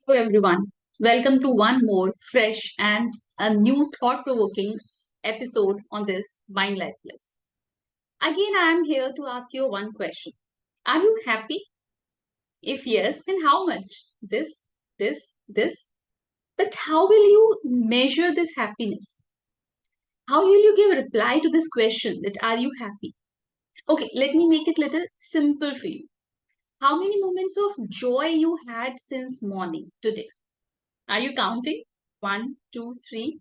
Hello, everyone. Welcome to one more fresh and a new thought provoking episode on this mindlifebliss. Again, I am here to ask you one question. Are you happy? If yes, then how much? This. But how will you measure this happiness? How will you give a reply to this question that are you happy? Okay, let me make it little simple for you. How many moments of joy you had since morning today? Are you counting? One, two, three,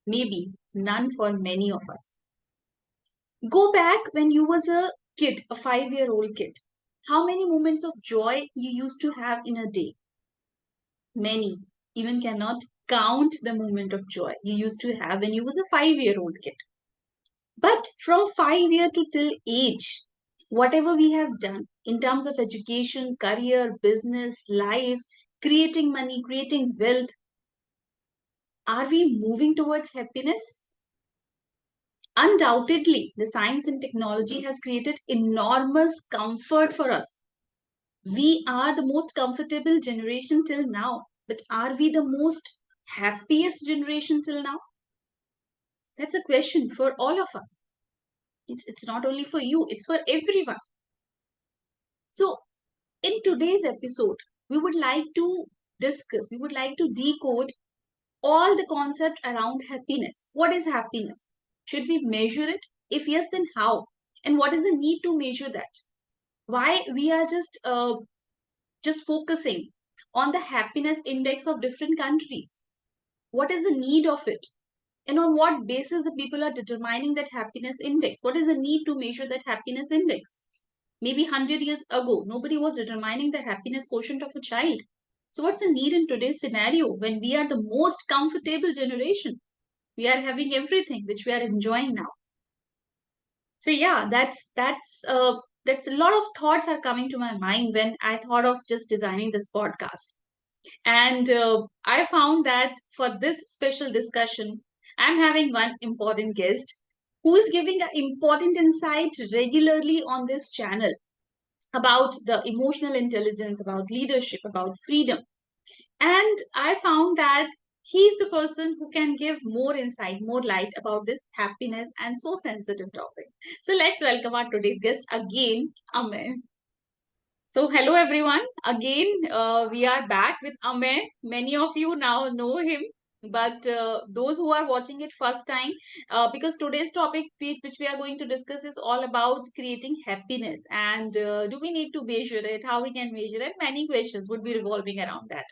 maybe none for many of us. Go back when you was a kid, a 5-year-old kid. How many moments of joy you used to have in a day? Many. Even cannot count the moment of joy you used to have when you was a 5-year-old kid. But from 5 year to till age, whatever we have done in terms of education, career, business, life, creating money, creating wealth, are we moving towards happiness? Undoubtedly, the science and technology has created enormous comfort for us. We are the most comfortable generation till now, but are we the most happiest generation till now? That's a question for all of us. It's not only for you, it's for everyone. So, in today's episode, we would like to decode all the concept around happiness. What is happiness? Should we measure it? If yes, then how? And what is the need to measure that? Why we are just focusing on the happiness index of different countries? What is the need of it? And on what basis the people are determining that happiness index? What is the need to measure that happiness index? Maybe 100 years ago, nobody was determining the happiness quotient of a child. So, what's the need in today's scenario when we are the most comfortable generation? We are having everything which we are enjoying now. So, yeah, that's a lot of thoughts are coming to my mind when I thought of just designing this podcast. And I found that for this special discussion, I'm having one important guest who is giving an important insight regularly on this channel about the emotional intelligence, about leadership, about freedom. And I found that he's the person who can give more insight, more light about this happiness and so sensitive topic. So let's welcome our today's guest again, Amay. So hello everyone. Again, we are back with Amay. Many of you now know him, but those who are watching it first time, because today's topic which we are going to discuss is all about creating happiness. And do we need to measure it? How we can measure it? Many questions would be revolving around that.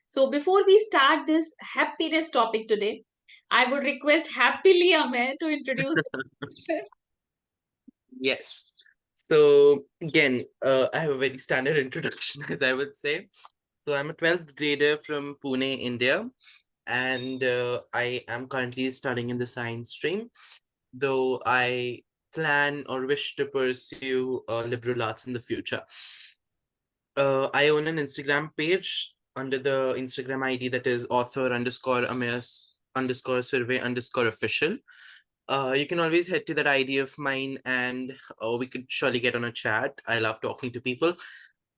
So before we start this happiness topic today, I would request happily Amay to introduce. Yes. So again, I have a very standard introduction, as I would say. So I'm a 12th grader from Pune, India, and I am currently studying in the science stream, though I plan or wish to pursue liberal arts in the future. I own an Instagram page under the Instagram ID that is author underscore Ameas underscore survey underscore official. You can always head to that ID of mine and we could surely get on a chat. I love talking to people.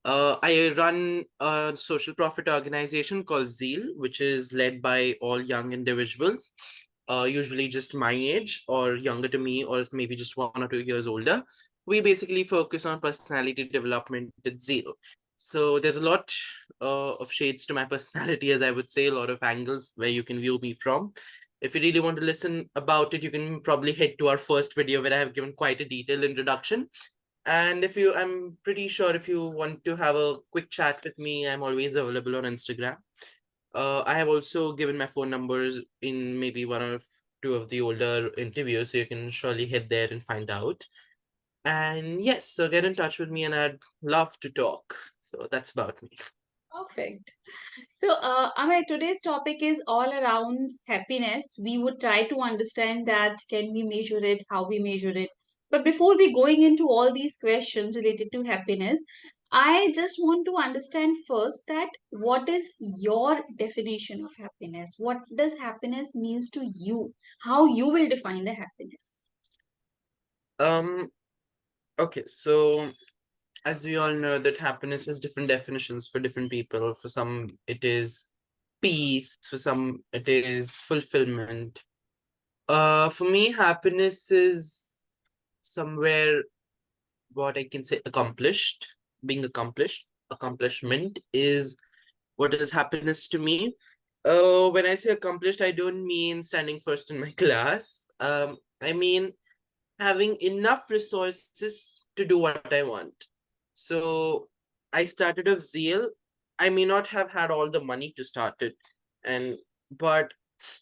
I run a social profit organization called Zeal, which is led by all young individuals, usually just my age or younger to me, or maybe just 1 or 2 years older. We basically focus on personality development at Zeal. So there's a lot of shades to my personality, as I would say, a lot of angles where you can view me from. If you really want to listen about it, you can probably head to our first video where I have given quite a detailed introduction. And I'm pretty sure if you want to have a quick chat with me, I'm always available on Instagram. I have also given my phone numbers in maybe one or two of the older interviews, so you can surely head there and find out. And yes, so get in touch with me and I'd love to talk. So that's about me. Perfect. So, Amay, today's topic is all around happiness. We would try to understand that can we measure it, how we measure it. But before we going into all these questions related to happiness, I just want to understand first that what is your definition of happiness? What does happiness means to you? How you will define the happiness? Um, okay, so as we all know, that happiness has different definitions for different people. For some, it is peace. For some, it is fulfillment. For me, happiness is somewhere what I can say accomplished. Being accomplished, accomplishment is what is happiness to me. When I say accomplished, I don't mean standing first in my class. I mean having enough resources to do what I want. So I started with zeal. I may not have had all the money to start it, and but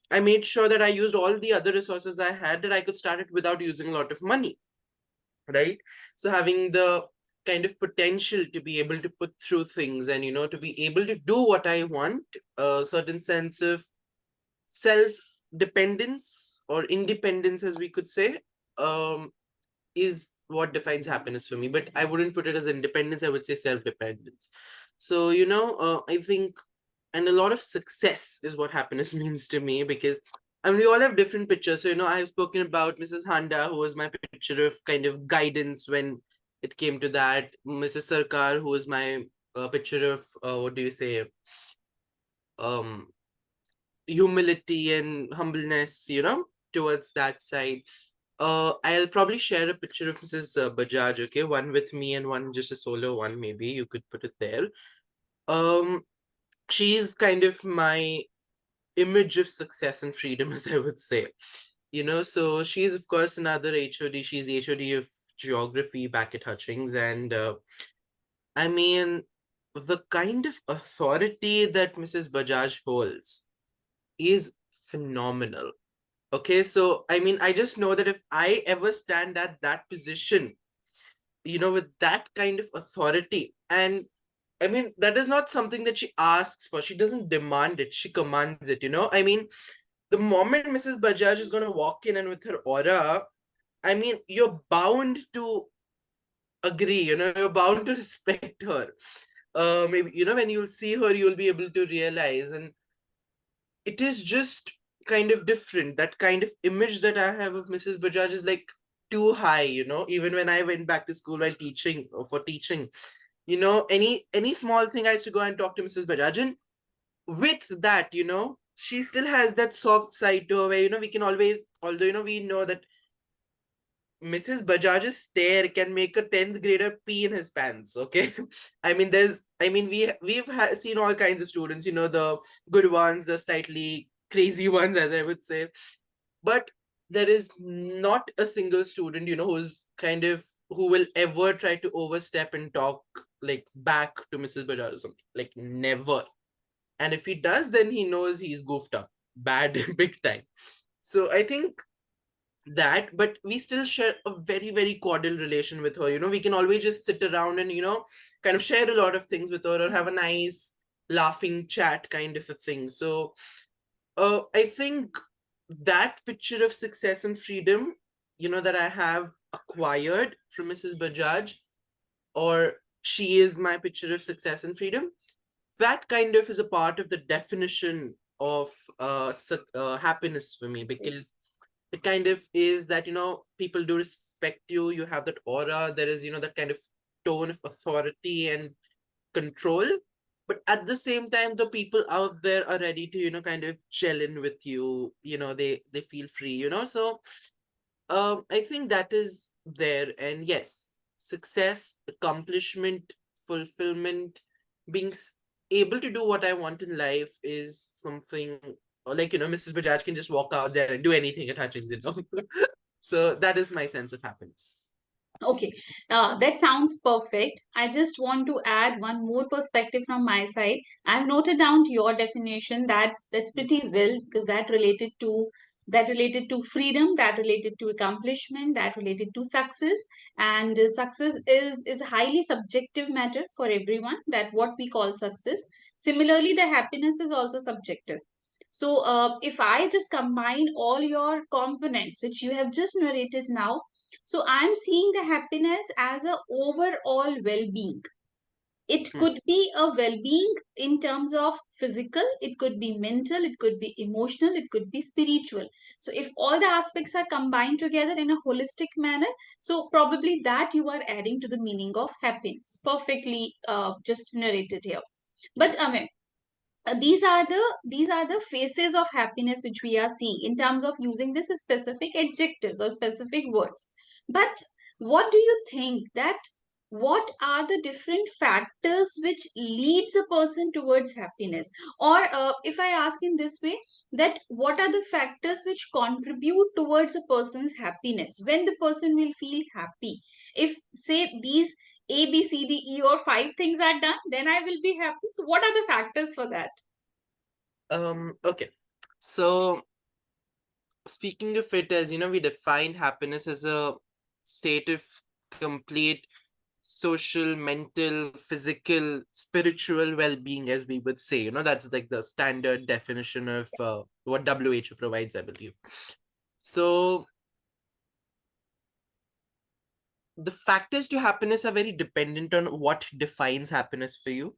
I made sure that I used all the other resources I had that I could start it without using a lot of money, right? So having the kind of potential to be able to put through things and to be able to do what I want, a certain sense of self dependence or independence, as we could say, um, is what defines happiness for me. But I wouldn't put it as independence, I would say self dependence. So, I think, and a lot of success is what happiness means to me, because and we all have different pictures. So, I've spoken about Mrs. Handa, who was my picture of kind of guidance when it came to that. Mrs. Sarkar, who was my picture of, what do you say, um, humility and humbleness, towards that side. I'll probably share a picture of Mrs. Bajaj, okay? One with me and one just a solo one, maybe. You could put it there. Um, she's kind of my image of success and freedom, as I would say. So she's, of course, another HOD. She's the HOD of geography back at Hutchings. And I mean, the kind of authority that Mrs. Bajaj holds is phenomenal. Okay, so I mean, I just know that if I ever stand at that position, with that kind of authority, and I mean, that is not something that she asks for. She doesn't demand it, she commands it. I mean, the moment Mrs. Bajaj is going to walk in and with her aura, I mean, you're bound to agree, you're bound to respect her. Maybe, when you'll see her, you'll be able to realize. And it is just kind of different. That kind of image that I have of Mrs. Bajaj is like too high, even when I went back to school while teaching or for teaching, any small thing I used to go and talk to Mrs. Bajaj. And with that, she still has that soft side to her where, we can always, although, we know that Mrs. Bajaj's stare can make a 10th grader pee in his pants. Okay. We've seen all kinds of students, the good ones, the slightly crazy ones, as I would say. But there is not a single student, who will ever try to overstep and talk like back to Mrs. Bajaj or something. Like, never. And if he does, then he knows he's goofed up bad, big time. So I think that, but we still share a very, very cordial relation with her. We can always just sit around and, kind of share a lot of things with her or have a nice laughing chat kind of a thing. So I think that picture of success and freedom, that I have acquired from Mrs. Bajaj, or she is my picture of success and freedom, that kind of is a part of the definition of happiness for me, because it kind of is that people do respect you, you have that aura, there is that kind of tone of authority and control, but at the same time the people out there are ready to kind of gel in with you, they feel free, so I think that is there. And yes, success, accomplishment, fulfillment, being able to do what I want in life is something like, Mrs. Bajaj can just walk out there and do anything at Hutchins. So that is my sense of happiness. Okay, that sounds perfect. I just want to add one more perspective from my side. I've noted down to your definition. That's pretty well, because that related to freedom, that related to accomplishment, that related to success, and success is a highly subjective matter for everyone. That what we call success. Similarly, the happiness is also subjective. So, if I just combine all your components which you have just narrated now, so I'm seeing the happiness as a overall well-being. It Hmm. could be a well-being in terms of physical, it could be mental, it could be emotional, it could be spiritual. So if all the aspects are combined together in a holistic manner, so probably that you are adding to the meaning of happiness. Perfectly just narrated here. But these are the phases of happiness which we are seeing in terms of using this specific adjectives or specific words. But what do you think that what are the different factors which leads a person towards happiness? Or if I ask in this way, that what are the factors which contribute towards a person's happiness, when the person will feel happy? If say these A, B, C, D, E, or five things are done, then I will be happy. So, what are the factors for that? Okay. So speaking of it, as we defined happiness as a state of complete social, mental, physical, spiritual well-being, as we would say. That's like the standard definition of what WHO provides, I believe. So the factors to happiness are very dependent on what defines happiness for you.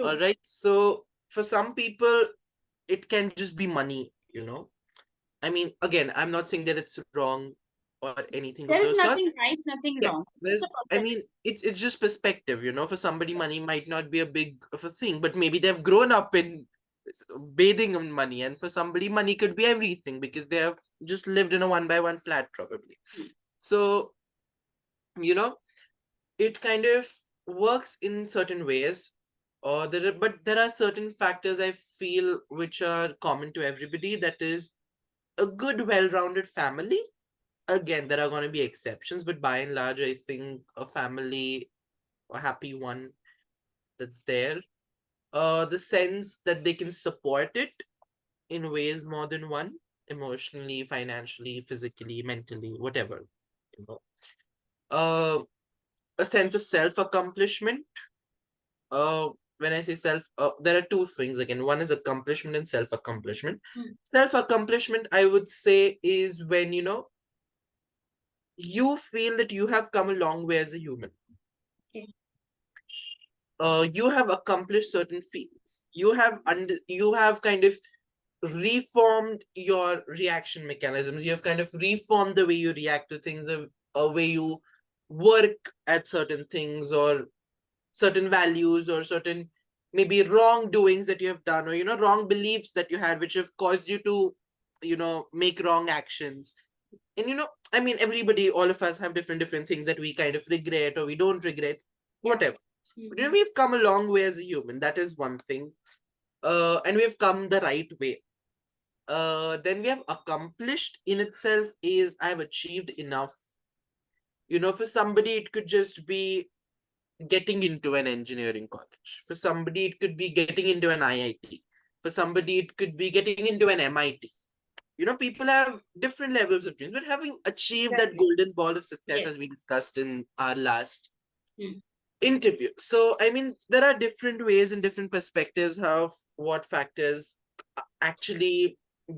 All True. right. So for some people, it can just be money. I mean, again, I'm not saying that it's wrong or anything of There is those sort. nothing right, nothing Yes, wrong. It's a I perception. mean, it's just perspective. For somebody, money might not be a big of a thing, but maybe they've grown up in bathing in money, and for somebody, money could be everything because they have just lived in a one by one flat, probably. So, you know, it kind of works in certain ways. But there are certain factors I feel which are common to everybody. That is a good, well-rounded family. Again, there are going to be exceptions, but by and large, I think a family, a happy one that's there, the sense that they can support it in ways more than one, emotionally, financially, physically, mentally, whatever. You know, uh, a sense of self-accomplishment. When I say self, there are two things again. One is accomplishment and self-accomplishment. Hmm. Self-accomplishment, I would say, is when you feel that you have come a long way as a human. Okay. You have accomplished certain feats. You have kind of reformed your reaction mechanisms. You have kind of reformed the way you react to things, a way you work at certain things, or certain values, or certain maybe wrongdoings that you have done, or wrong beliefs that you had, which have caused you to make wrong actions. And I mean, everybody, all of us have different things that we kind of regret or we don't regret, Yeah. whatever. But Mhm. we've come a long way as a human. That is one thing. And we've come the right way. Then we have accomplished in itself is I've achieved enough. For somebody, it could just be getting into an engineering college. For somebody, it could be getting into an IIT. For somebody, it could be getting into an MIT. People have different levels of dreams, but having achieved that Exactly. golden ball of success, Yes. as we discussed in our last Hmm. interview. So, I mean, there are different ways and different perspectives of what factors actually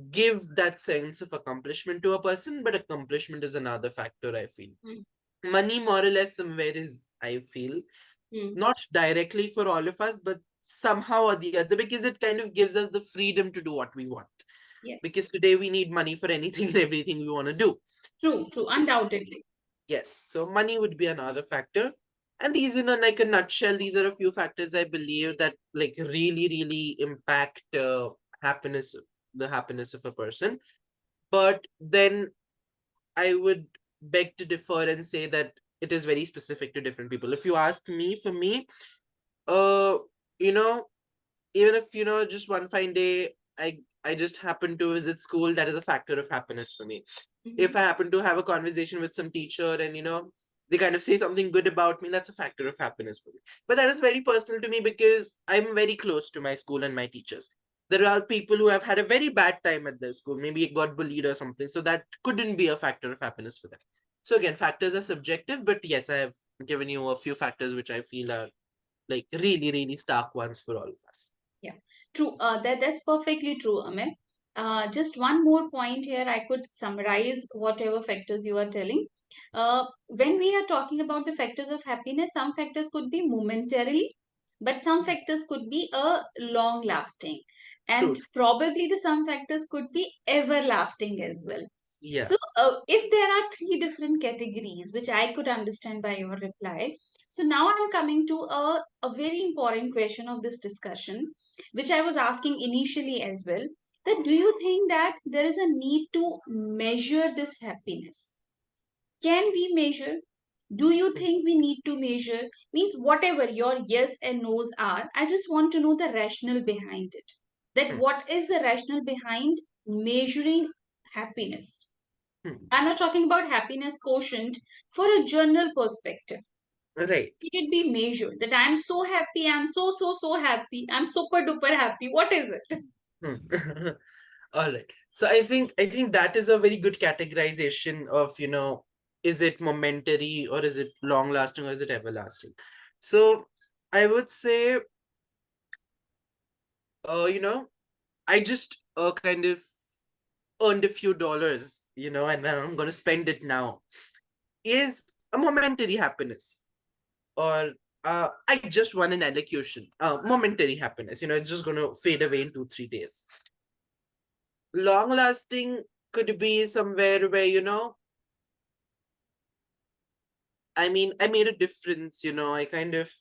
give that sense of accomplishment to a person, but accomplishment is another factor, I feel. Hmm. Money, more or less, somewhere is, I feel, Hmm. not directly for all of us, but somehow or the other, because it kind of gives us the freedom to do what we want. Yes. Because today we need money for anything and everything we want to do. True. True. Undoubtedly. Yes, so money would be another factor. And these, in like a nutshell, these are a few factors I believe that like really, really impact happiness, the happiness of a person. But then I would beg to differ and say that it is very specific to different people. If you ask me, for me, uh, you know, even if just one fine day I just happen to visit school, that is a factor of happiness for me. If Mhm. I happen to have a conversation with some teacher and they kind of say something good about me, that's a factor of happiness for me. But that is very personal to me because I'm very close to my school and my teachers. There are people who have had a very bad time at their school, maybe got bullied or something, so that couldn't be a factor of happiness for them. So again, factors are subjective, but yes, I have given you a few factors which I feel are like really, really stark ones for all of us. Yeah. True. That's perfectly true, Amit. Just one more point here. I could summarize whatever factors you are telling. When we are talking about the factors of happiness, some factors could be momentarily. but some factors could be a long lasting, and True. probably the some factors could be everlasting as well. Yeah. So, if there are three different categories, which I could understand by your reply, so now I'm coming to a very important question of this discussion, which I was asking initially as well. That do you think that there is a need to measure this happiness? Can we measure? Do you Hmm. think we need to measure? Means whatever your yes and no's are, I just want to know the rationale behind it. That Hmm. what is the rationale behind measuring happiness? Hmm. I'm not talking about happiness quotient for a general perspective. Right. Should it be measured? That I'm so happy, I'm so happy, I'm super duper happy. What is it? Hmm. All right. So I think that is a very good categorization of, is it momentary or is it long lasting or is it everlasting? So I would say, you know, I just kind of earned a few dollars, and then I'm gonna spend it now. Is a momentary happiness, or I just won an elocution. Momentary happiness, it's just gonna fade away in 2 3 days. Long lasting could be somewhere where, I mean, I made a difference. I kind of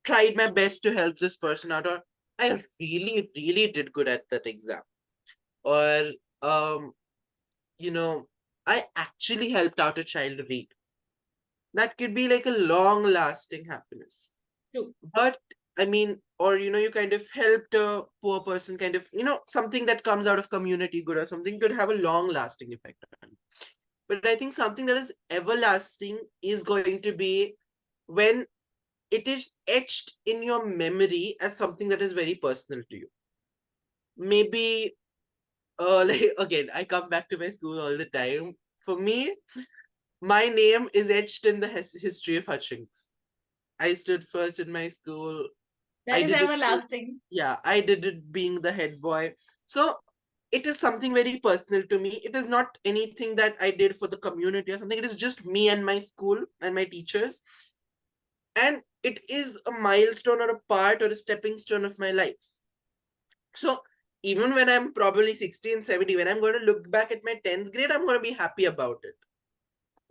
tried my best to help this person out, or I really, really did good at that exam, or um, you know, I actually helped out a child read. That could be like a long lasting happiness. True. But I mean, or you kind of helped a poor person, kind of, something that comes out of community good or something could have a long lasting effect on you. But I think something that is everlasting is going to be when it is etched in your memory as something that is very personal to you. Maybe, like, again, I come back to my school all the time. For me, my name is etched in the history of Hutchings. I stood first in my school. That I is did it. everlasting. Yeah, I did it being the head boy. So it is something very personal to me. It is not anything that I did for the community or something. It is just me and my school and my teachers. And it is a milestone or a part or a stepping stone of my life. So even when I'm probably 16, 70, when I'm going to look back at my 10th grade, I'm going to be happy about it.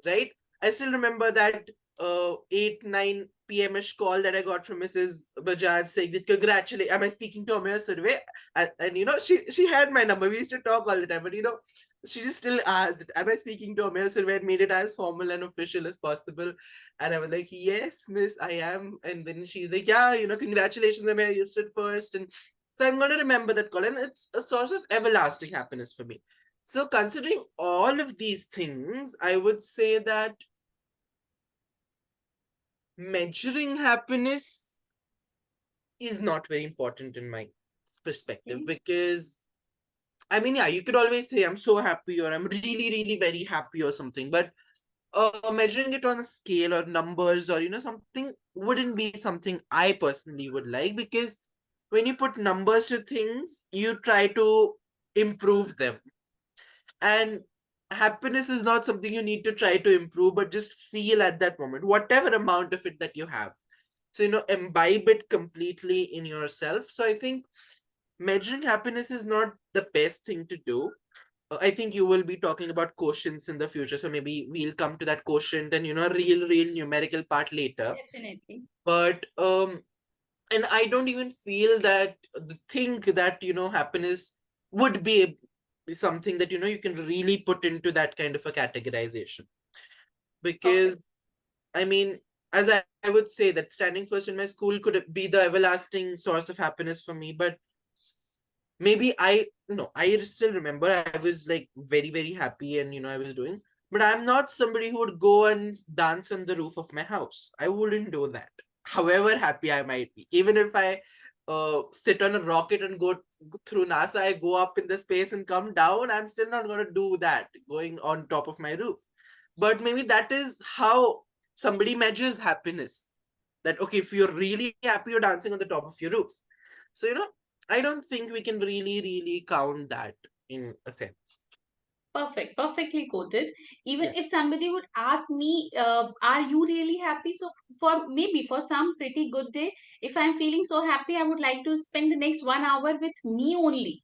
Right? I still remember that 8, 9 p.m.ish call that I got from Mrs. Bajaj saying that congratulate. Am I speaking to Amir Survey? And she had my number. We used to talk all the time, but she just still asked, am I speaking to Amir Survey, and made it as formal and official as possible. And I was like, yes, miss, I am. And then she's like, yeah, congratulations, Amir, you stood first. And so I'm going to remember that call. And it's a source of everlasting happiness for me. So, considering all of these things, I would say that measuring happiness is not very important in my perspective, Okay. because I mean, yeah, you could always say I'm so happy or I'm really, really very happy or something, but measuring it on a scale or numbers or something wouldn't be something I personally would like, because when you put numbers to things, you try to improve them. And happiness is not something you need to try to improve, but just feel at that moment, whatever amount of it that you have. So, imbibe it completely in yourself. So, I think measuring happiness is not the best thing to do. I think you will be talking about quotients in the future. So, maybe we'll come to that quotient and, real numerical part later. Definitely. But, and I don't even feel that think that happiness would be something that you can really put into that kind of a categorization, Okay. because I mean, as I would say that standing first in my school could be the everlasting source of happiness for me, but maybe I no, I still remember I was like very, very happy, and I was doing, but I'm not somebody who would go and dance on the roof of my house. I wouldn't do that, however happy I might be. Even if I sit on a rocket and go through NASA, I go up in the space and come down, I'm still not going to do that going on top of my roof. But maybe that is how somebody measures happiness, that okay, if you're really happy, you're dancing on the top of your roof. So I don't think we can really, really count that in a sense. Perfectly quoted. Even Yeah. if somebody would ask me, are you really happy? So for maybe for some pretty good day, if I'm feeling so happy, I would like to spend the next 1 hour with me only.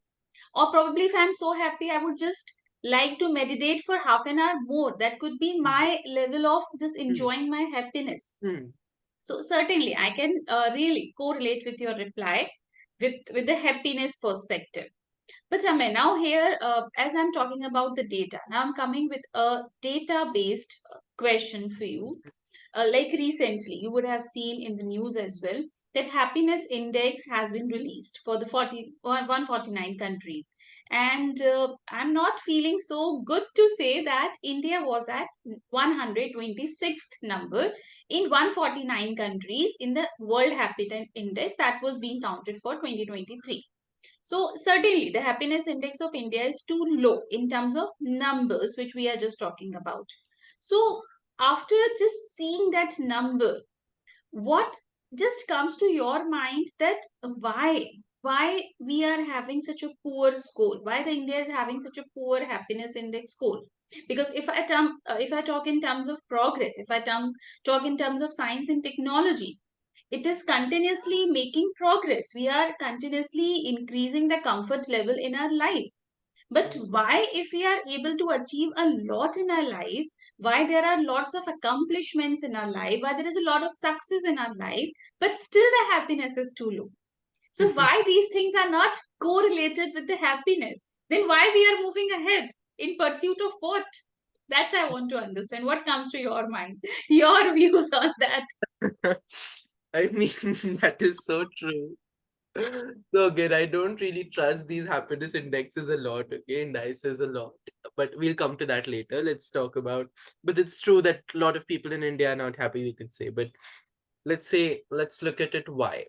Or probably if I'm so happy, I would just like to meditate for half an hour more. That could be Hmm. my level of just Hmm. enjoying my happiness. Hmm. So certainly, I can really correlate with your reply with the happiness perspective. But Amay, now here, as I'm talking about the data, now I'm coming with a data-based question for you. Like recently, you would have seen in the news as well that happiness index has been released for the 149 countries. And I'm not feeling so good to say that India was at 126th number in 149 countries in the World Happiness Index that was being counted for 2023. So certainly the happiness index of India is too low in terms of numbers, which we are just talking about. So after just seeing that number, what just comes to your mind that why we are having such a poor score? Why the India is having such a poor happiness index score? Because if I talk in terms of progress, if I talk in terms of science and technology, it is continuously making progress. We are continuously increasing the comfort level in our life. But why, if we are able to achieve a lot in our life, why there are lots of accomplishments in our life, why there is a lot of success in our life, but still the happiness is too low? So why these things are not correlated with the happiness? Then why we are moving ahead in pursuit of what? That's I want to understand. What comes to your mind? Your views on that. I mean, that is so true. So again, I don't really trust these happiness indexes a lot, okay, indices a lot. But we'll come to that later. Let's talk about. But it's true that a lot of people in India are not happy, we could say. But let's look at it why.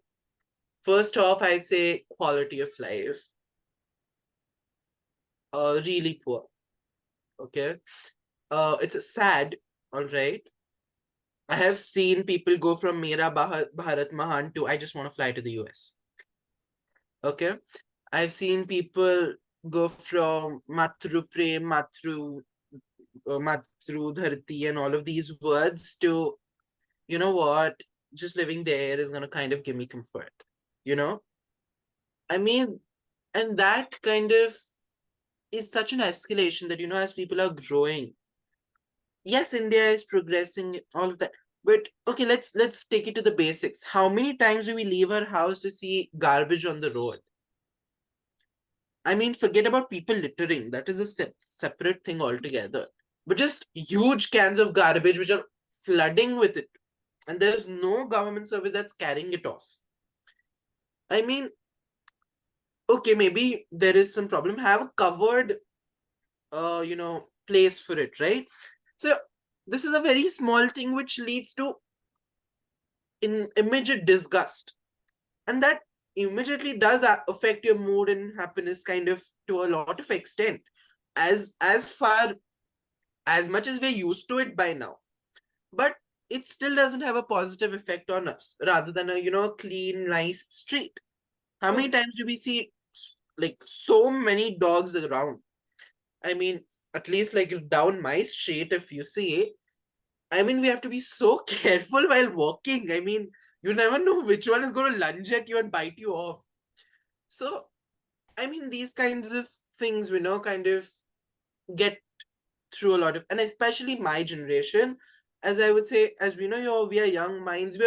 First off, I say quality of life, really poor. Okay. It's sad, all right. I have seen people go from Mera Bharat Mahan to I just want to fly to the US. Okay. I've seen people go from Matru Prem, Matru Dharti, and all of these words to, you know what, just living there is going to kind of give me comfort. You know, I mean, and that kind of is such an escalation that, as people are growing, yes, India is progressing, all of that. But okay, let's take it to the basics. How many times do we leave our house to see garbage on the road? I mean, forget about people littering. That is a separate thing altogether. But just huge cans of garbage which are flooding with it, and there's no government service that's carrying it off. I mean, okay, maybe there is some problem. Have a covered, place for it, right? So this is a very small thing which leads to immediate disgust, and that immediately does affect your mood and happiness, kind of, to a lot of extent, as far as much as we're used to it by now. But it still doesn't have a positive effect on us, rather than a clean, nice street. How many True. times do we see like so many dogs around? I mean, at least like down my street, if you see, I mean, we have to be so careful while walking. I mean, you never know which one is going to lunge at you and bite you off. So, I mean, these kinds of things, kind of get through a lot of, and especially my generation, as I would say, as we know, we are young minds.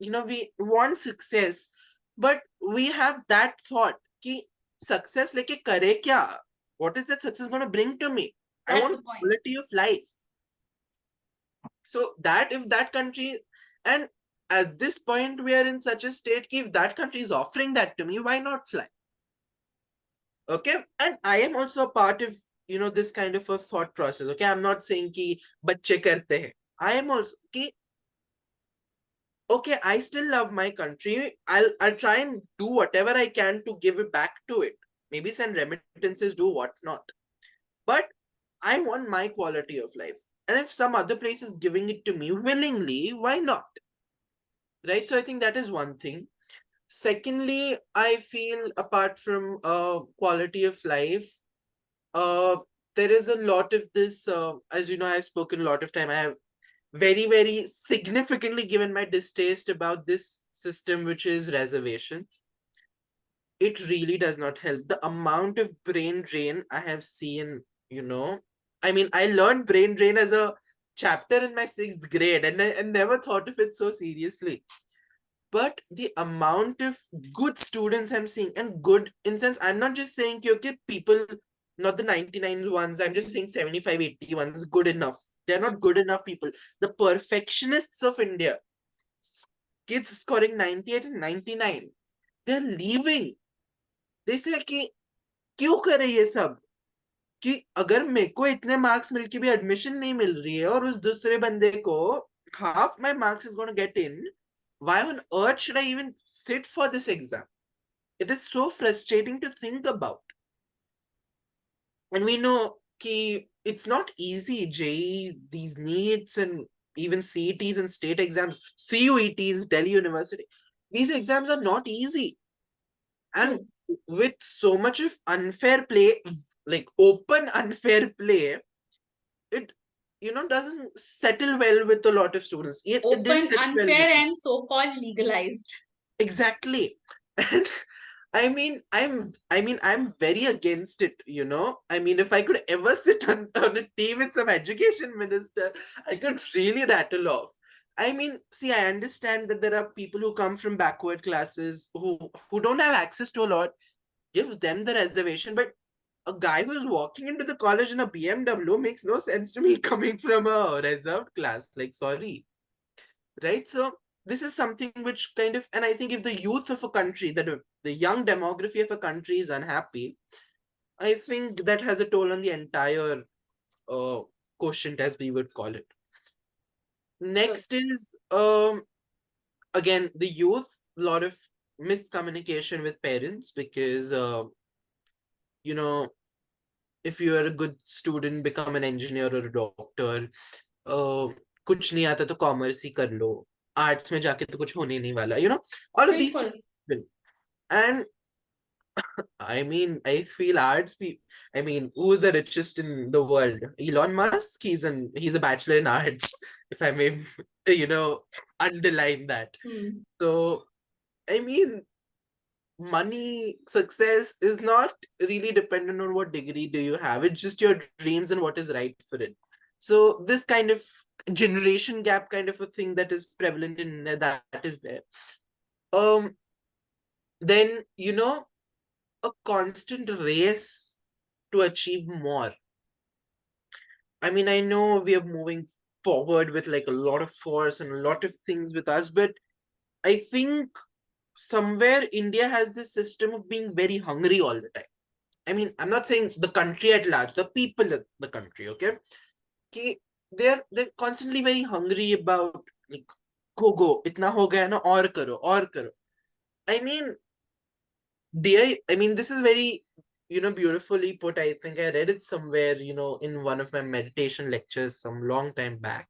We want success, but we have that thought ki success leke kare kya? What is that success going to bring to me? I That's want the point. quality of life. So that if that country, and at this point we are in such a state ki if that country is offering that to me, why not fly? Okay, and I am also a part of this kind of a thought process. Okay, I'm not saying ki bacche karte hain. I am also ki okay, I still love my country. I'll try and do whatever I can to give it back to it. Maybe send remittances, do whatnot. But I want my quality of life. And if some other place is giving it to me willingly, why not? Right? So I think that is one thing. Secondly, I feel apart from quality of life, there is a lot of this, as you know, I've spoken a lot of time. I have very, very significantly given my distaste about this system, which is reservations. It really does not help. The amount of brain drain I have seen, I mean, I learned brain drain as a chapter in my sixth grade, and I never thought of it so seriously. But the amount of good students I'm seeing, and good in sense, I'm not just saying, okay, people, not the 99 ones, I'm just saying 75, 80 ones, good enough. They're not good enough people. The perfectionists of India, kids scoring 98 and 99, they're leaving. They say कि क्यों करे ये सब, कि अगर मेरे को इतने मार्क्स मिलके भी एडमिशन नहीं मिल रही है और उस दूसरे बंदे को half my marks is going to get in, why on earth should I even sit for this exam? It is so frustrating to think about. And we know कि it's not easy. JEE, these NEETs and even CETs and state exams, CUETs, Delhi University, these exams are not easy. And with so much of unfair play, like open unfair play, it doesn't settle well with a lot of students. It didn't Open, settle well with unfair, me. and so-called legalized. Exactly. And I'm very against it, I mean, if I could ever sit on a team with some education minister, I could really rattle off. I mean, see, I understand that there are people who come from backward classes who don't have access to a lot. Give them the reservation, but a guy who's walking into the college in a BMW makes no sense to me coming from a reserved class. Like, sorry, right? So this is something which kind of, and I think if the youth of a country, the young demography of a country is unhappy, I think that has a toll on the entire quotient, as we would call it. Next is again the youth, a lot of miscommunication with parents, because you know if you are a good student, become an engineer or a doctor. कुछ नहीं आता तो commerce ही कर लो, arts में जाके तो कुछ होने नहीं वाला, all of these बिल्कुल. things. And I mean, I feel arts I mean, who's the richest in the world? Elon Musk. He's a bachelor in arts, if I may, underline that. So I mean, money, success is not really dependent on what degree do you have. It's just your dreams and what is right for it. So this kind of generation gap kind of a thing that is prevalent in that is there. Then a constant race to achieve more. I mean, I know we are moving forward with like a lot of force and a lot of things with us, but I think somewhere India has this system of being very hungry all the time. I mean, I'm not saying the country at large, the people of the country, okay? They're constantly very hungry about like go, itna ho gaya na, aur karo, aur karo. I mean, I mean, this is very, beautifully put. I think I read it somewhere, in one of my meditation lectures some long time back,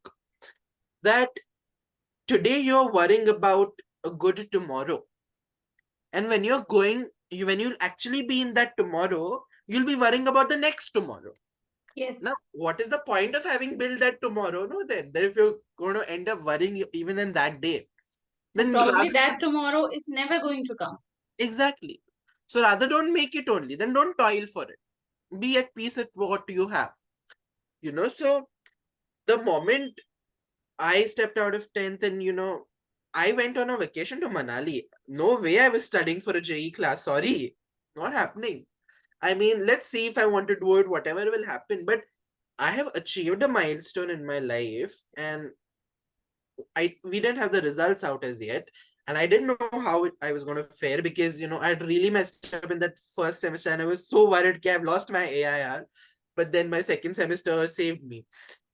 that today you're worrying about a good tomorrow. And when when you'll actually be in that tomorrow, you'll be worrying about the next tomorrow. Yes. Now, what is the point of having built that tomorrow? No, then if you're going to end up worrying even in that day, then Probably rather that tomorrow is never going to come. exactly. So rather don't make it only. Then don't toil for it. Be at peace at what you have. So the moment I stepped out of 10th and I went on a vacation to Manali. No way I was studying for a JE class. Sorry, not happening. I mean, let's see if I want to do it, whatever will happen. But I have achieved a milestone in my life, and we didn't have the results out as yet. And I didn't know how I was going to fare, because I'd really messed up in that first semester, and I was so worried that I've lost my AIR. But then my second semester saved me.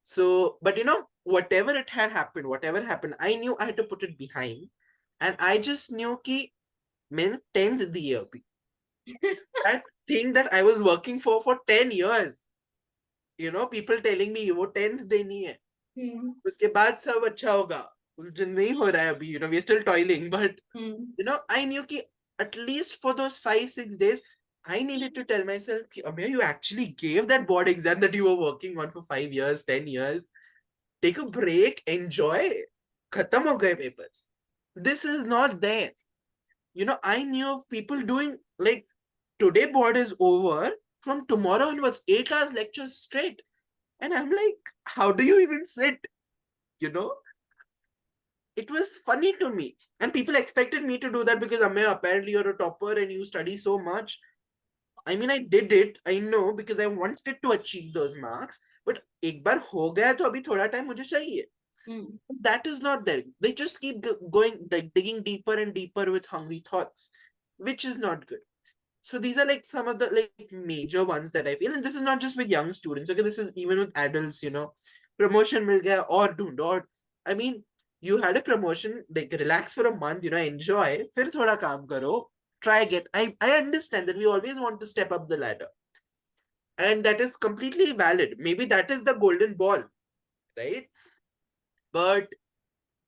So, but whatever it had happened, whatever happened, I knew I had to put it behind. And I just knew कि मैंने 10th दिए अभी. That thing that I was working for 10 years. People telling me वो 10th देनी है. उसके बाद सब अच्छा होगा. जो नहीं हो रहा है अभी, we are still toiling, but I knew कि at least for those 5-6 days, I needed to tell myself, Amir, you actually gave that board exam that you were working on for 5 years, 10 years. Take a break, enjoy. Khatam ho gaye papers. This is not there. I knew of people doing like today board is over. From tomorrow onwards, 8 hours lectures straight. And I'm like, how do you even sit? You know, it was funny to me. And people expected me to do that because Amir, apparently you're a topper and you study so much. I mean, I did it. I know because I wanted to achieve those marks. But एक बार हो गया तो अभी थोड़ा time मुझे चाहिए. That is not there. They just keep going, like digging deeper and deeper with hungry thoughts, which is not good. So these are like some of the like major ones that I feel, and this is not just with young students. Okay, this is even with adults. Promotion will get or do not. I mean, you had a promotion, like relax for a month. Enjoy. फिर थोड़ा काम करो. Try get. I understand that we always want to step up the ladder, and that is completely valid. Maybe that is the golden ball, right? But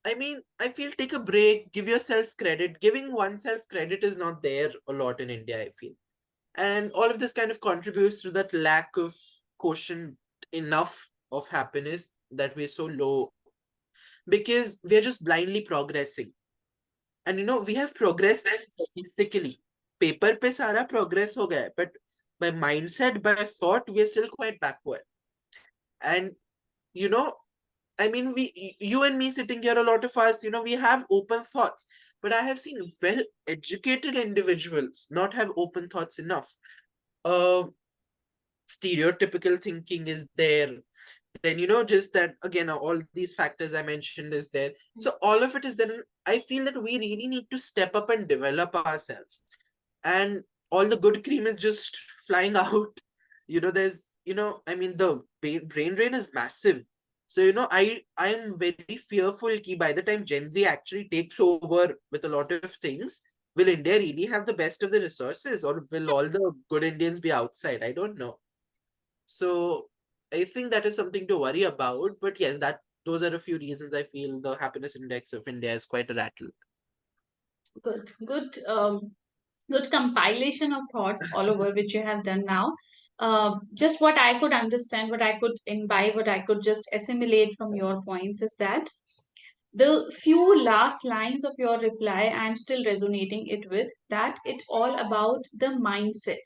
I mean, I feel take a break, give yourself credit. Giving oneself credit is not there a lot in India, I feel. And all of this kind of contributes to that lack of quotient enough of happiness that we're so low because we're just blindly progressing. And we have progressed statistically. Paper pe sara progress ho gaya, but by mindset, by thought, we're still quite backward. And you know, I mean, you and me sitting here, a lot of us, we have open thoughts, but I have seen well-educated individuals not have open thoughts enough. Uh, Stereotypical thinking is there. Then, just that, again, all these factors I mentioned is there. So all of it is there. I feel that we really need to step up and develop ourselves. And all the good cream is just flying out. There's, I mean, the brain drain is massive. So, I'm very fearful that by the time Gen Z actually takes over with a lot of things, will India really have the best of the resources, or will all the good Indians be outside? I don't know. So I think that is something to worry about. But yes, those are a few reasons I feel the happiness index of India is quite a rattle. Good compilation of thoughts all over which you have done now. Just what I could understand, what I could imbibe, what I could just assimilate from your points is that the few last lines of your reply, I'm still resonating it with that it all about the mindset,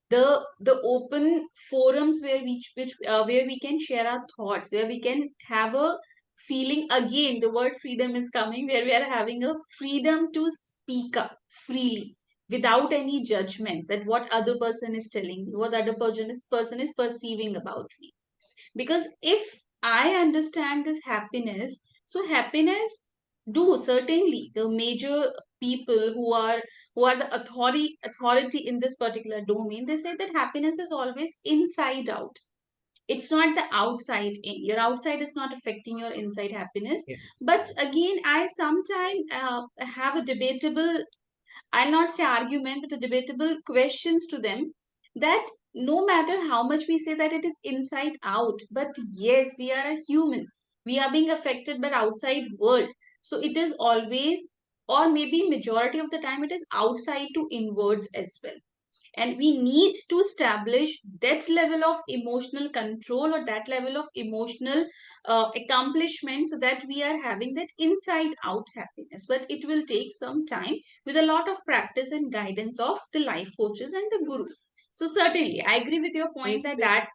the open forums where where we can share our thoughts, where we can have a feeling, again the word freedom is coming, where we are having a freedom to speak up freely without any judgment that what other person is telling me, what other person is perceiving about me. Because if I understand this happiness, so happiness, do certainly the major people who are the authority in this particular domain, they say that happiness is always inside out. It's not the outside in. Your outside is not affecting your inside happiness. Yes. But again, I sometimes have a debatable, I'll not say argument, but a debatable questions to them, that no matter how much we say that it is inside out, but yes, we are a human. We are being affected by outside world. So it is always, or maybe majority of the time, it is outside to inwards as well. And we need to establish that level of emotional control or that level of emotional accomplishment, so that we are having that inside out happiness. But it will take some time with a lot of practice and guidance of the life coaches and the gurus. So certainly I agree with your I point that think, that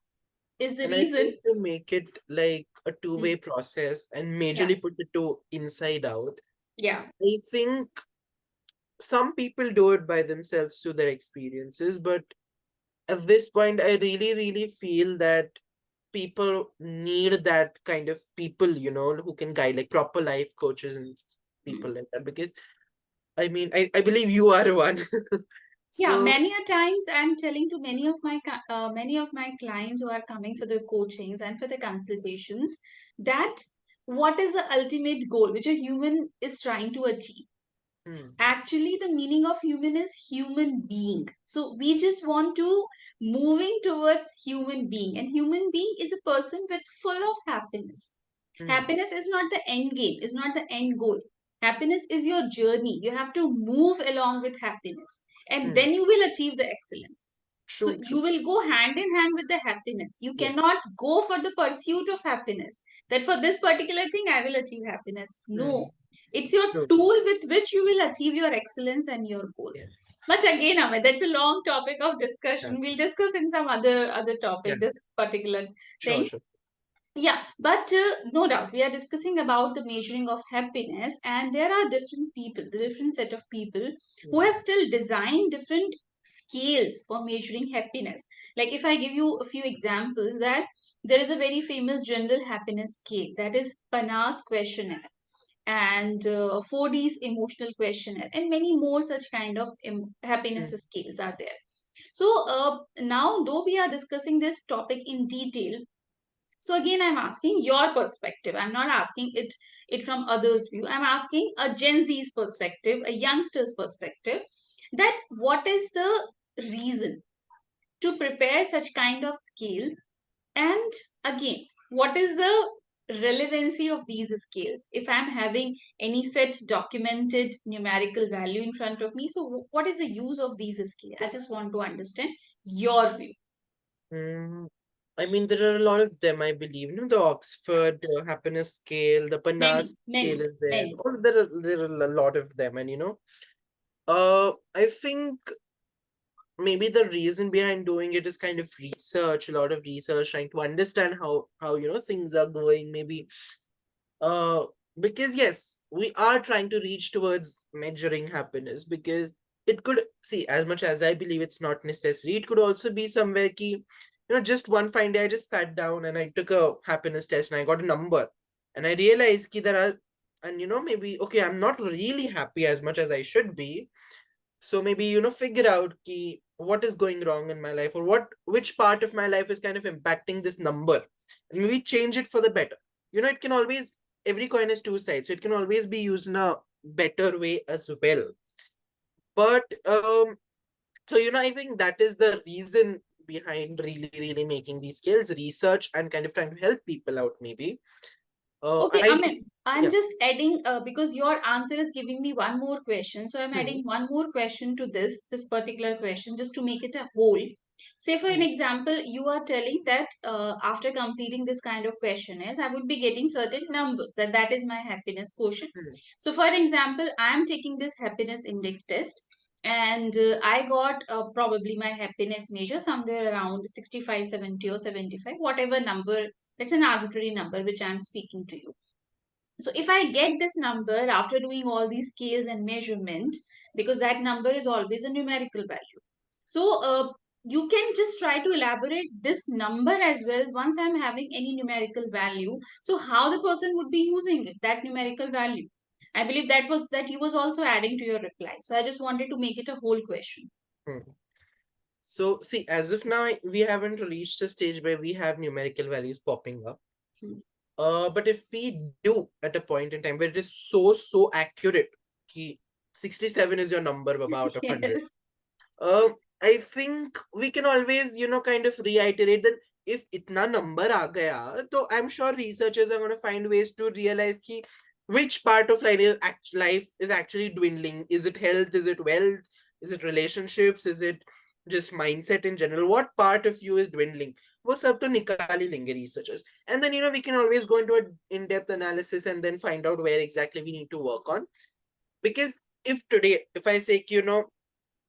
is the and I reason. think to make it like a Hmm. two-way process and Yeah, majorly put it to inside out, yeah, I think some people do it by themselves through their experiences, but at this point, I really, really feel that people need that kind of people, who can guide, like proper life coaches and people like that. Because I mean, I believe you are one. yeah. So, Many a times I'm telling to many of my clients who are coming for the coachings and for the consultations, that what is the ultimate goal which a human is trying to achieve. hmm, Actually, the meaning of human is human being. So we just want to moving towards human being, and human being is a person with full of happiness. hmm, Happiness is not the end game, is not the end goal. Happiness is your journey. You have to move along with happiness, and Hmm. then you will achieve the excellence. So True, you true. will go hand in hand with the happiness. You Yes. cannot go for the pursuit of happiness. That for this particular thing I will achieve happiness. Hmm. No. It's your True. tool with which you will achieve your excellence and your goals. Yes. But again, Amit, that's a long topic of Yeah. discussion. We'll discuss in some other Yeah. topic, this particular Sure, thing. sure. Yeah, but no doubt we are discussing about the measuring of happiness, and there are different people, the different set of people who Hmm. have still designed different scales for measuring happiness. Like if I give you a few examples, that there is a very famous general happiness scale, that is Panas questionnaire, and 4D's emotional questionnaire, and many more such kind of happiness Hmm. scales are there. So now, though we are discussing this topic in detail, so again, I'm asking your perspective. I'm not asking it from others' view. I'm asking a Gen Z's perspective, a youngster's perspective, that what is the reason to prepare such kind of skills, and again, what is the relevancy of these scales if I'm having any set documented numerical value in front of me. So what is the use of these scales? I just want to understand your view. Hmm. I mean, there are a lot of them, I believe. You know, the Oxford happiness scale, the Many, Panas scale many, is there. many. Or there are a lot of them, and I think maybe the reason behind doing it is kind of research, a lot of research, trying to understand how things are going. Maybe uh because yes, we are trying to reach towards measuring happiness, because it could, see, as much as I believe it's not necessary, it could also be somewhere key, just one fine day I just sat down and I took a happiness test and I got a number, and I realized ki there are, and maybe okay, I'm not really happy as much as I should be. So maybe figure out ki what is going wrong in my life, or which part of my life is kind of impacting this number, and maybe change it for the better. It can always, every coin has two sides, so it can always be used in a better way as well. But so I think that is the reason behind really really making these skills research and kind of trying to help people out, maybe. Okay, I Amit, I'm Yeah. just adding because your answer is giving me one more question. So I'm Hmm, adding one more question to this particular question just to make it a whole. Say for an hmm, example, you are telling that after completing this kind of questionnaires, I would be getting certain numbers. That is my happiness quotient. hmm, So for example, I am taking this happiness index test, and I got probably my happiness measure somewhere around 65, 70, or 75, whatever number. That's an arbitrary number which I'm speaking to you. So if I get this number after doing all these scales and measurement, because that number is always a numerical value. So you can just try to elaborate this number as well once I'm having any numerical value. So how the person would be using it, that numerical value. I believe that he was also adding to your reply. So I just wanted to make it a whole question. hmm. So, see, as of now, we haven't reached a stage where we have numerical values popping up. Hmm. But if we do at a point in time where it is so accurate, ki 67 is your number, Baba, out of 100. Yes. I think we can always, kind of reiterate that if itna number aa gaya, so I'm sure researchers are going to find ways to realize ki which part of life is actually dwindling. Is it health? Is it wealth? Is it relationships? Is it just mindset in general? What part of you is dwindling? वो सब तो निकाल ही लेंगे researchers. And then, we can always go into an in-depth analysis and then find out where exactly we need to work on. Because if today, if I say,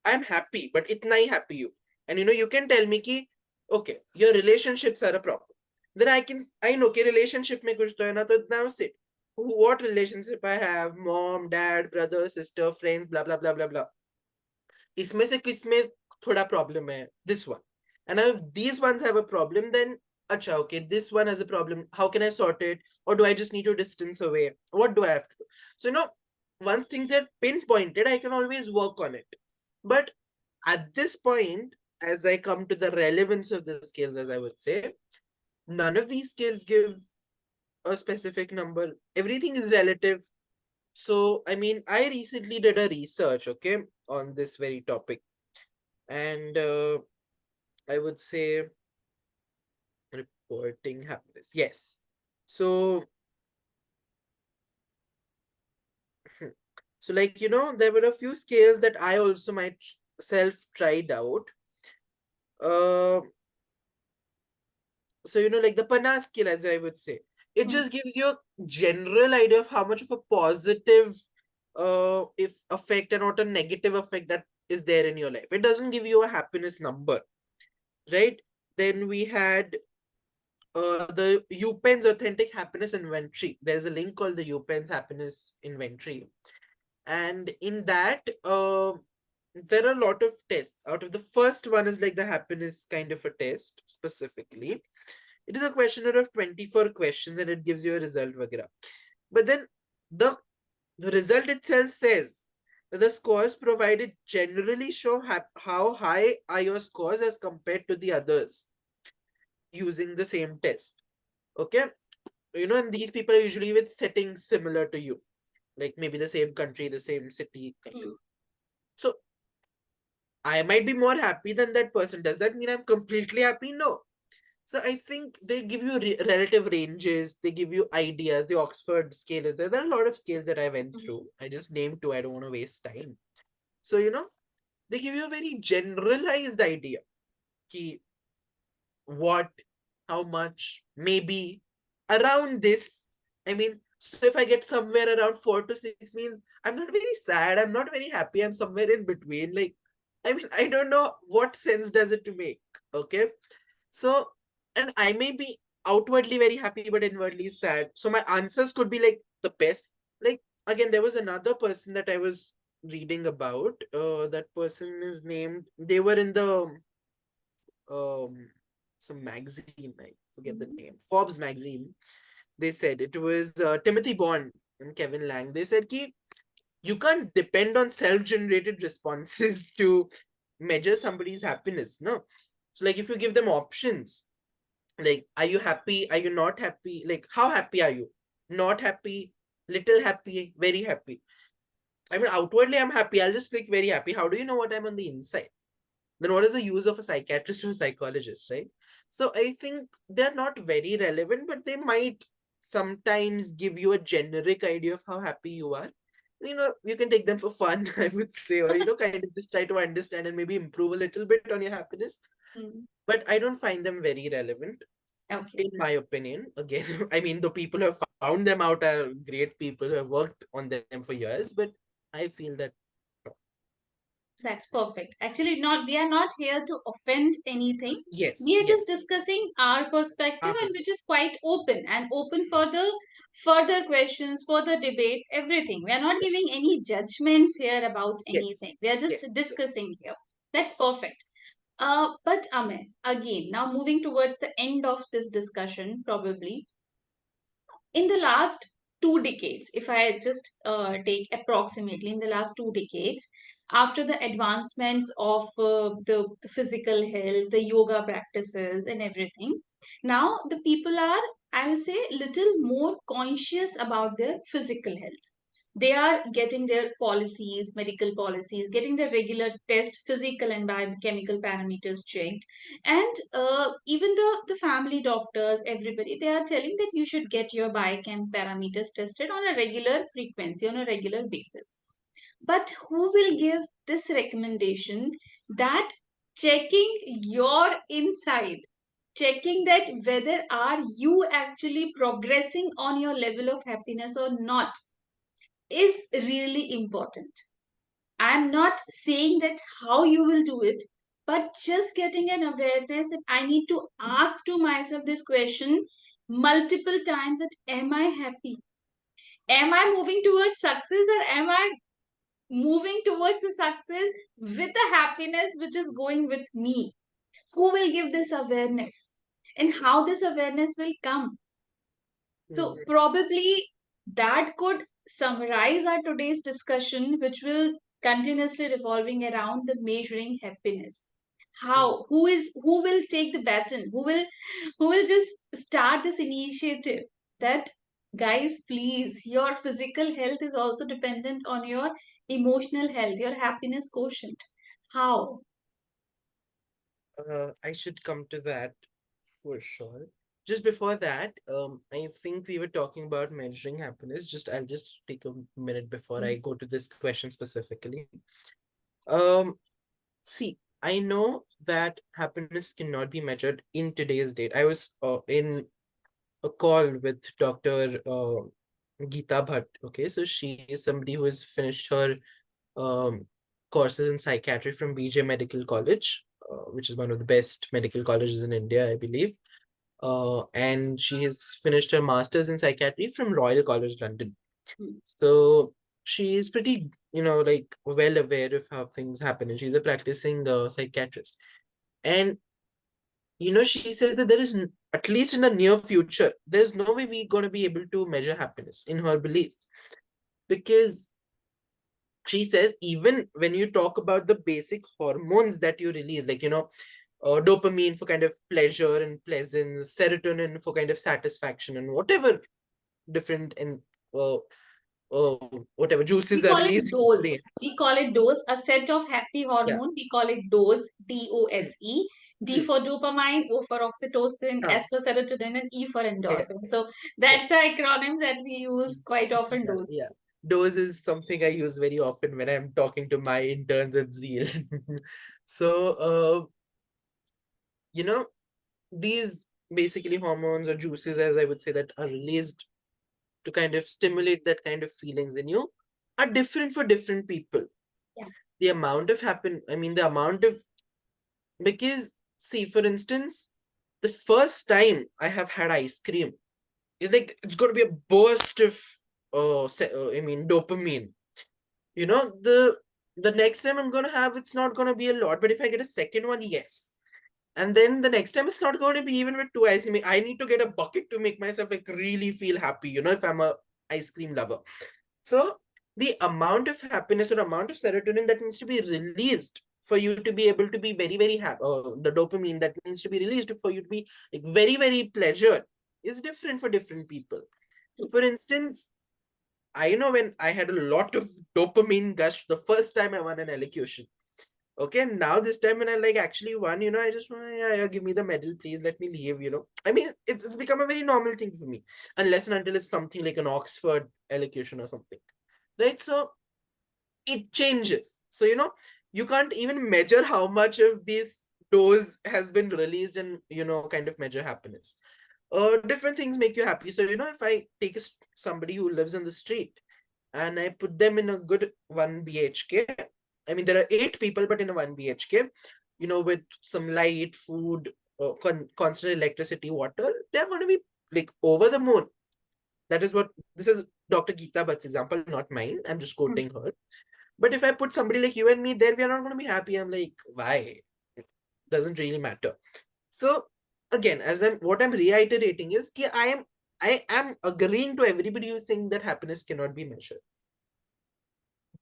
I'm happy, but itna hi happy you. And you can tell me ki, okay, your relationships are a problem. Then I know कि relationship में कुछ तो है ना, तो now sit. What relationship I have, mom, dad, brother, sister, friends, blah blah blah blah blah. इसमें से किसमें थोड़ा problem है? This one. And now if these ones have a problem, then acha, okay, this one has a problem. How can I sort it? Or do I just need to distance away? What do I have to do? So once things are pinpointed, I can always work on it. But at this point, as I come to the relevance of the skills, as I would say, none of these skills give a specific number. Everything is relative. So, I mean, I recently did a research, okay, on this very topic. And I would say reporting happiness. Yes. So, So, like, there were a few scales that I also myself tried out. Uh, so, like the Pana scale, as I would say, it Mm, just gives you a general idea of how much of a positive if effect and not a negative effect that is there in your life. It doesn't give you a happiness number, right? Then we had the UPenn's Authentic Happiness Inventory. There's a link called the UPenn's Happiness Inventory. And in that, there are a lot of tests. Out of the first one is like the happiness kind of a test specifically. It is a questionnaire of 24 questions and it gives you a result. Vagera. But then the result itself says that the scores provided generally show how high are your scores as compared to the others using the same test. Okay. And these people are usually with settings similar to you, like maybe the same country, the same city, kind of. mm, So I might be more happy than that person. Does that mean I'm completely happy? No. So I think they give you relative ranges, they give you ideas. The Oxford scale is there. There are a lot of scales that I went mm, through. I just named two. I don't want to waste time. So, they give you a very generalized idea. Ki what, how much, maybe around this. I mean, so if I get somewhere around 4 to 6 means I'm not very sad, I'm not very happy, I'm somewhere in between. Like, I mean, I don't know what sense does it to make. Okay. So, and I may be outwardly very happy, but inwardly sad. So my answers could be like the best. Like, again, there was another person that I was reading about. That person is named, they were in the um some magazine, I forget the mm, name, Forbes magazine. They said it was Timothy Bond and Kevin Lang. They said ki you can't depend on self-generated responses to measure somebody's happiness. No. So like if you give them options, like are you happy, are you not happy, like how happy are you, not happy, little happy, very happy. I mean, outwardly I'm happy, I'll just click very happy. How do you know what I'm on the inside? Then what is the use of a psychiatrist or a psychologist, right? So I think they're not very relevant, but they might sometimes give you a generic idea of how happy you are. You can take them for fun, I would say, or kind of just try to understand and maybe improve a little bit on your happiness. mm. But I don't find them very relevant, Okay. in my opinion. Again, I mean, the people who have found them out are great people who have worked on them for years, but I feel that That's perfect. Actually, not we are not here to offend anything. We yes, are yes, just discussing our perspective, our and which perspective. is quite open and open for the further questions, further debates, everything. We are not Yes, giving any judgments here about yes, anything. We are just yes, yes. discussing here. That's perfect. But Amir, again, now moving towards the end of this discussion, probably in the last 2 decades, if I just take approximately in the last 2 decades, after the advancements of the physical health, the yoga practices, and everything, now the people are, I will say, little more conscious about their physical health. They are getting their policies, medical policies, getting their regular test, physical and biochemical parameters checked. And even the family doctors, everybody, they are telling that you should get your biochem parameters tested on a regular frequency, on a regular basis. But who will give this recommendation that checking your inside, checking that whether are you actually progressing on your level of happiness or not, is really important. I'm not saying that how you will do it, but just getting an awareness that I need to ask to myself this question multiple times, that am I happy? Am I moving towards success, or am I moving towards the success with the happiness which is going with me? Who will give this awareness? And how this awareness will come? So Mhm, probably that could summarize our today's discussion, which will continuously revolving around the measuring happiness. mhm. How? Who will take the baton? Who will just start this initiative? That, guys, please, your physical health is also dependent on your emotional health, your happiness quotient. How? I should come to that for sure. just before that, I think we were talking about measuring happiness. I'll just take a minute before I go to this question specifically. Um, See, I know that happiness cannot be measured in today's date. I was in a call with Dr. Geeta Bhatt. Okay, so she is somebody who has finished her um, courses in psychiatry from BJ Medical College, which is one of the best medical colleges in India, I believe. And she has finished her master's in psychiatry from Royal College London. So she is pretty, like well aware of how things happen, and she's a practicing psychiatrist. And she says that there is, at least in the near future, there's no way we're going to be able to measure happiness in her belief, because she says even when you talk about the basic hormones that you release, like dopamine for kind of pleasure and pleasance, serotonin for kind of satisfaction, and whatever different and uh, uh, whatever juices We are call it released in the brain. dose. We call it dose, a set of happy Yeah. hormone. We call it dose, D-O-S-E. D Hmm. for dopamine, O for oxytocin, Huh. S for serotonin, and E for endorphin. Yes. So that's the Yes. acronym that we use quite often, Yeah. dose. Yeah. Dose is something I use very often when I'm talking to my interns at Zeal. So, you know, these basically hormones or juices, as I would say, that are released to kind of stimulate that kind of feelings in you are different for different people. Yeah. The amount of the amount of, because see, for instance, the first time I have had ice cream is like it's going to be a burst of dopamine. The next time I'm going to have, it's not going to be a lot, but if I get a second one, yes. And then the next time it's not going to be even with two ice cream. I need to get a bucket to make myself like really feel happy, if I'm a ice cream lover. So the amount of happiness or amount of serotonin that needs to be released for you to be able to be very, very happy, the dopamine that needs to be released for you to be like very, very pleasured is different for different people. For instance, I know when I had a lot of dopamine gush the first time I won an elocution. Okay, now this time when I like actually won, I just want, yeah, yeah, give me the medal, please. Let me leave. I mean, it's become a very normal thing for me, unless and until it's something like an Oxford elocution or something, right? So it changes. So you can't even measure how much of this dose has been released and kind of measure happiness. Different things make you happy. So if I take somebody who lives on the street and I put them in a good 1 BHK. I mean, there are 8 people, but in a 1 BHK, with some light, food, constant electricity, water, they're going to be like over the moon. That is what this is Dr. Geeta Bhatt's example, not mine. I'm just quoting her. But if I put somebody like you and me there, we are not going to be happy. I'm like, why? It doesn't really matter. So again, what I'm reiterating is that I am agreeing to everybody who's saying that happiness cannot be measured.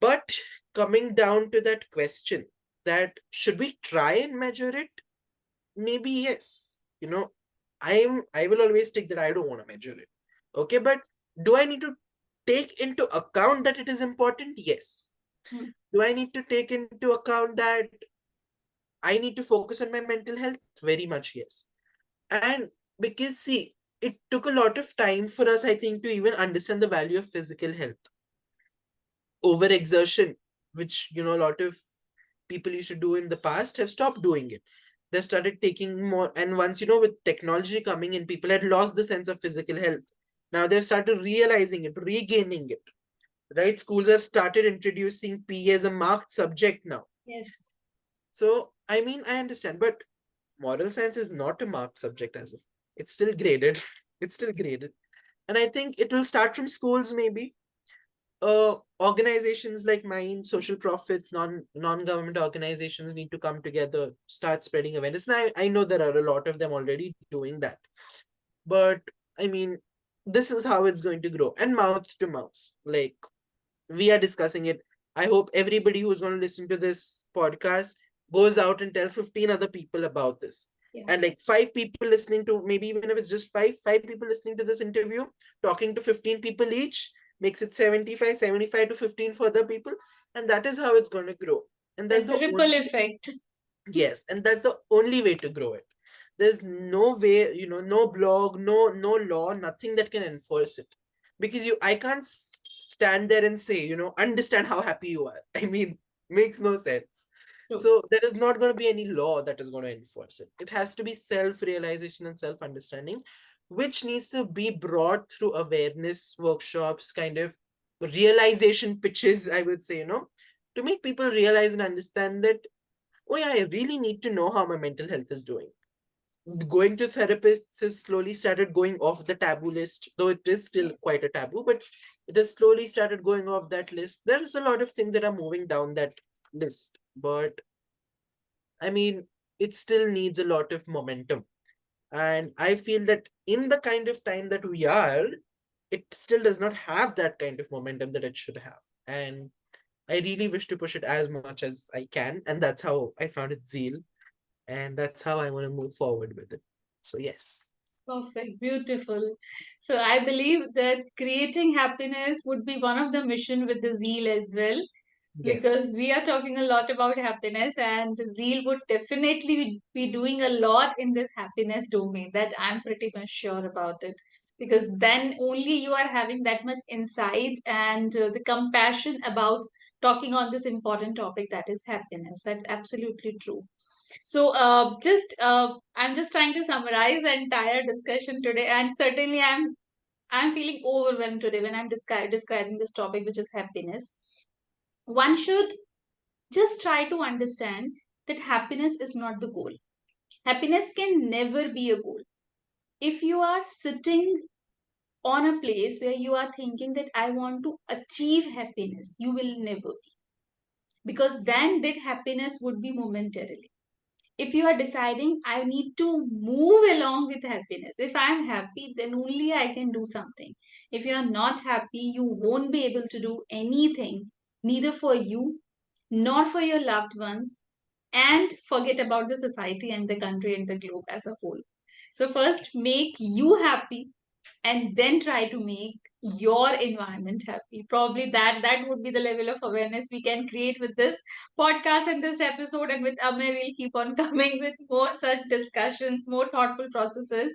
But coming down to that question, that should we try and measure it? Maybe yes. I will always take that I don't want to measure it. Okay, but do I need to take into account that it is important? Yes. Hmm. Do I need to take into account that I need to focus on my mental health? Very much yes. And because see, it took a lot of time for us, I think, to even understand the value of physical health. Overexertion, which a lot of people used to do in the past, have stopped doing it. They started taking more, and once with technology coming in, people had lost the sense of physical health. Now they've started realizing it, regaining it. Right? Schools have started introducing PE as a marked subject now. Yes. So I mean, I understand, but moral science is not a marked subject as of. It's still graded. It's still graded. And I think it will start from schools maybe. Organizations like mine, social profits, non-government organizations need to come together, start spreading awareness. And I know there are a lot of them already doing that. But I mean, this is how it's going to grow. And mouth to mouth. Like we are discussing it. I hope everybody who's going to listen to this podcast goes out and tells 15 other people about this. Yeah. And like 5 people listening to, maybe even if it's just five people listening to this interview, talking to 15 people each, makes it 75 to 15 for other people. And that is how it's going to grow. And that's That's the the ripple effect. yes, and that's the only way to grow it. there's no way, no blog, no law, nothing that can enforce it. Because I can't stand there and say, understand how happy you are. I mean, makes no sense. True. So there is not going to be any law that is going to enforce it. It has to be self-realization and self-understanding, which needs to be brought through awareness workshops, kind of realization pitches, I would say, to make people realize and understand that, oh yeah, I really need to know how my mental health is doing. Going to therapists has slowly started going off the taboo list, though it is still quite a taboo, but it has slowly started going off that list. There's a lot of things that are moving down that list, but I mean, it still needs a lot of momentum. And I feel that in the kind of time that we are, it still does not have that kind of momentum that it should have. And I really wish to push it as much as I can. And that's how I found it Zeal. And that's how I want to move forward with it. So, yes. Perfect, beautiful. So I believe that creating happiness would be one of the mission with the zeal as well, because Yes. we are talking a lot about happiness, and zeal would definitely be doing a lot in this happiness domain. That I'm pretty much sure about it, because then only you are having that much insight and the compassion about talking on this important topic, that is happiness. That's absolutely true. So, I'm just trying to summarize the entire discussion today, and certainly I'm feeling overwhelmed today when I'm describing this topic, which is happiness. One should just try to understand that happiness is not the goal. Happiness can never be a goal. If you are sitting on a place where you are thinking that I want to achieve happiness, you will never be, because then that happiness would be momentarily. If you are deciding I need to move along with happiness, if I'm happy then only I can do something. If you are not happy, you won't be able to do anything, neither for you nor for your loved ones, and forget about the society and the country and the globe as a whole. So first make you happy, and then try to make your environment happy. Probably that would be the level of awareness we can create with this podcast and this episode. And with Amay, we'll keep on coming with more such discussions, more thoughtful processes.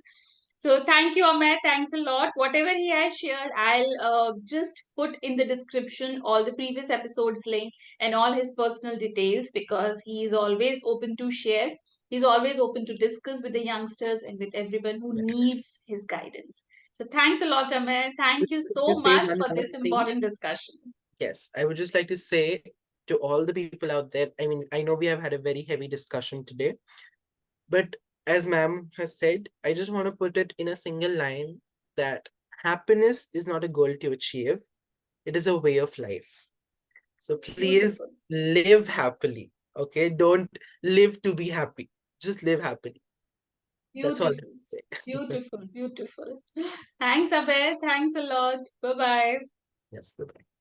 So thank you, Amay. Thanks a lot. Whatever he has shared, I'll just put in the description all the previous episodes link and all his personal details, because he is always open to share. He's always open to discuss with the youngsters and with everyone who needs his guidance. So thanks a lot, Amir. Thank you To so say much one for last this thing, important discussion. yes, I would just like to say to all the people out there, I mean, I know we have had a very heavy discussion today, but as ma'am has said, I just want to put it in a single line that happiness is not a goal to achieve, it is a way of life. So please Beautiful. live happily. Okay. Don't live to be happy. Just live happily. That's all I Beautiful. can say. Beautiful. Beautiful. Thanks, Abhay. Thanks a lot. Bye bye. Yes. Bye bye.